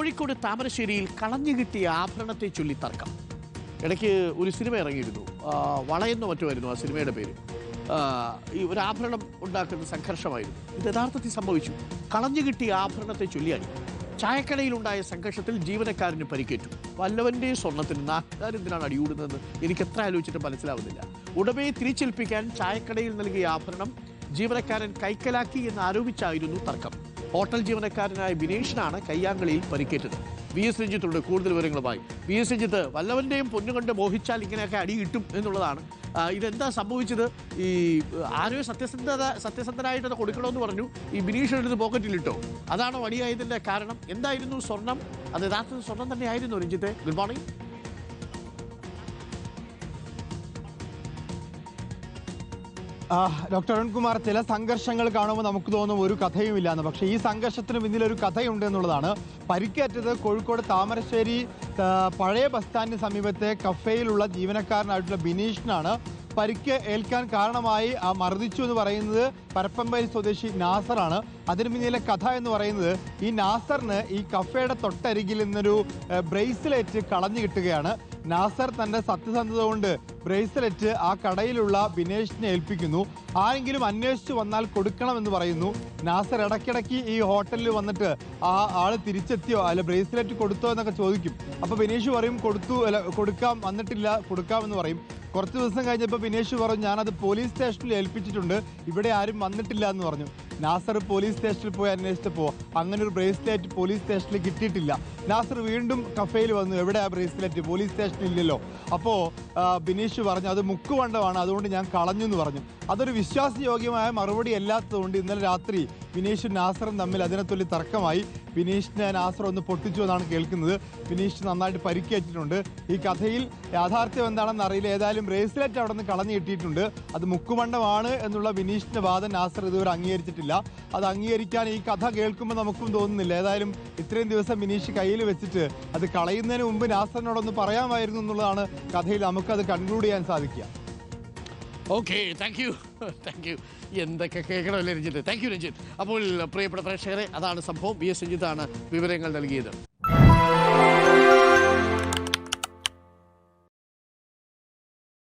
കോഴിക്കോട് താമരശ്ശേരിയിൽ കളഞ്ഞു കിട്ടിയ ആഭരണത്തെ ചൊല്ലി തർക്കം. ഇടയ്ക്ക് ഒരു സിനിമ ഇറങ്ങിയിരുന്നു, വളയെന്നോ മറ്റുമായിരുന്നു ആ സിനിമയുടെ പേര്. ഈ ഒരു ആഭരണം ഉണ്ടാക്കുന്ന സംഘർഷമായിരുന്നു. ഇത് യഥാർത്ഥത്തിൽ സംഭവിച്ചു. കളഞ്ഞു കിട്ടിയ ആഭരണത്തെ ചൊല്ലിയാടി ചായക്കടയിലുണ്ടായ സംഘർഷത്തിൽ ജീവനക്കാരന് പരിക്കേറ്റു. വല്ലവന്റെ സ്വർണത്തിന് നാട്ടുകാരെന്തിനാണ് അടിയൂടുന്നതെന്ന് എനിക്ക് എത്ര ആലോചിച്ചിട്ട് മനസ്സിലാവുന്നില്ല. ഉടമയെ തിരിച്ചേൽപ്പിക്കാൻ ചായക്കടയിൽ നൽകിയ ആഭരണം ജീവനക്കാരൻ കൈക്കലാക്കി എന്ന് ആരോപിച്ചായിരുന്നു തർക്കം. ഹോട്ടൽ ജീവനക്കാരനായ ബിനേഷിനാണ് കയ്യാങ്കളിയിൽ പരിക്കേറ്റത്. വി എസ് രഞ്ജിത്തുണ്ട് കൂടുതൽ വിവരങ്ങളുമായി. വി എസ് രഞ്ജിത്ത്, വല്ലവന്റെയും പൊന്നുകണ്ട് മോഹിച്ചാൽ ഇങ്ങനെയൊക്കെ അടി കിട്ടും എന്നുള്ളതാണ്. ഇതെന്താ സംഭവിച്ചത്? ഈ ആരോ സത്യസന്ധനായിട്ട് കൊടുക്കണമെന്ന് പറഞ്ഞു, ഈ ബിനീഷ് എടുത്ത് പോക്കറ്റിലിട്ടോ. അതാണോ അടിയായതിന്റെ കാരണം? എന്തായിരുന്നു സ്വർണം? അത് യഥാർത്ഥത്തിൽ സ്വർണം തന്നെയായിരുന്നു. രഞ്ജിത്തെ, ഗുഡ് മോർണിംഗ്. ഡോക്ടർ അരുൺകുമാർ, ചില സംഘർഷങ്ങൾ കാണുമ്പോൾ നമുക്ക് തോന്നും ഒരു കഥയുമില്ല എന്ന്. പക്ഷേ ഈ സംഘർഷത്തിന് പിന്നിലൊരു കഥയുണ്ട് എന്നുള്ളതാണ്. പരിക്കേറ്റത് കോഴിക്കോട് താമരശ്ശേരി പഴയ ബസ് സ്റ്റാൻഡിന് സമീപത്തെ കഫേയിലുള്ള ജീവനക്കാരനായിട്ടുള്ള ബിനീഷിനാണ്. പരിക്ക് ഏൽക്കാൻ കാരണമായി മർദ്ദിച്ചു എന്ന് പറയുന്നത് പരപ്പമ്പേരി സ്വദേശി നാസറാണ്. അതിന് പിന്നിലെ കഥ എന്ന് പറയുന്നത്, ഈ നാസറിന് ഈ കഫേയുടെ തൊട്ടരികിൽ നിന്നൊരു ബ്രേസ്ലെറ്റ് കളഞ്ഞു കിട്ടുകയാണ്. നാസർ തന്റെ സത്യസന്ധത കൊണ്ട് ബ്രേസ്ലെറ്റ് ആ കടയിലുള്ള ബിനേഷിനെ ഏൽപ്പിക്കുന്നു. ആരെങ്കിലും അന്വേഷിച്ചു വന്നാൽ കൊടുക്കണമെന്ന് പറയുന്നു. നാസർ ഇടയ്ക്കിടയ്ക്ക് ഈ ഹോട്ടലിൽ വന്നിട്ട് ആ ആള് തിരിച്ചെത്തിയോ, അല്ല ബ്രേസ്ലെറ്റ് കൊടുത്തോ എന്നൊക്കെ ചോദിക്കും. അപ്പൊ ബിനേഷ് പറയും കൊടുത്തു, അല്ല കൊടുക്കാം, വന്നിട്ടില്ല, കൊടുക്കാമെന്ന് പറയും. കുറച്ച് ദിവസം കഴിഞ്ഞപ്പോൾ ബിനേഷ് പറഞ്ഞു, ഞാനത് പോലീസ് സ്റ്റേഷനിൽ ഏൽപ്പിച്ചിട്ടുണ്ട്, ഇവിടെ ആരും വന്നിട്ടില്ല എന്ന് പറഞ്ഞു. നാസർ പോലീസ് സ്റ്റേഷനിൽ പോയി അന്വേഷിച്ചപ്പോൾ അങ്ങനെ ഒരു ബ്രേസ്ലെറ്റ് പോലീസ് സ്റ്റേഷനിൽ കിട്ടിയിട്ടില്ല. നാസർ വീണ്ടും കഫേയിൽ വന്നു, എവിടെ ആ ബ്രേസ്ലെറ്റ്, പോലീസ് സ്റ്റേഷനിൽ ഇല്ലല്ലോ. അപ്പോൾ ബിനീഷ് പറഞ്ഞു, അത് മുക്കുവണ്ടമാണ്, അതുകൊണ്ട് ഞാൻ കളഞ്ഞു എന്ന് പറഞ്ഞു. അതൊരു വിശ്വാസയോഗ്യമായ മറുപടി അല്ലാത്തതുകൊണ്ട് ഇന്നലെ രാത്രി ബിനീഷും നാസറും തമ്മിൽ അതിനെത്തൊല്ലി തർക്കമായി. ബിനീഷിനെ നാസർ ഒന്ന് പൊട്ടിച്ചു എന്നാണ് കേൾക്കുന്നത്. ബിനീഷ് നന്നായിട്ട് പരിക്കേറ്റിട്ടുണ്ട്. ഈ കഥയിൽ യാഥാർത്ഥ്യം എന്താണെന്ന് അറിയില്ല. ഏതായാലും ബ്രേസ്ലെറ്റ് അവിടെ നിന്ന് കളഞ്ഞു കിട്ടിയിട്ടുണ്ട്. അത് മുക്കുമണ്ഡമാണ് എന്നുള്ള ബിനീഷിന്റെ വാദം നാസർ ഇതുവരെ അംഗീകരിച്ചിട്ടില്ല. അത് അംഗീകരിക്കാൻ ഈ കഥ കേൾക്കുമ്പോൾ നമുക്കും തോന്നുന്നില്ല. ഏതായാലും ഇത്രയും ദിവസം ബിനീഷ് കയ്യിൽ വെച്ചിട്ട് അത് കളയുന്നതിന് മുമ്പ് നാസറിനോടൊന്ന് പറയാമായിരുന്നു എന്നുള്ളതാണ് കഥയിൽ നമുക്കത് കൺക്ലൂഡ് ചെയ്യാൻ സാധിക്കുക. Okay, thank you. എന്തൊക്കെ കേൾക്കണമല്ലേ രഞ്ജിത്ത്. Thank you Ranjith. അപ്പോൾ പ്രിയപ്പെട്ട പ്രേക്ഷകരെ, അതാണ് സംഭവം. വി എസ് രഞ്ജിത്താണ് വിവരങ്ങൾ നൽകിയത്.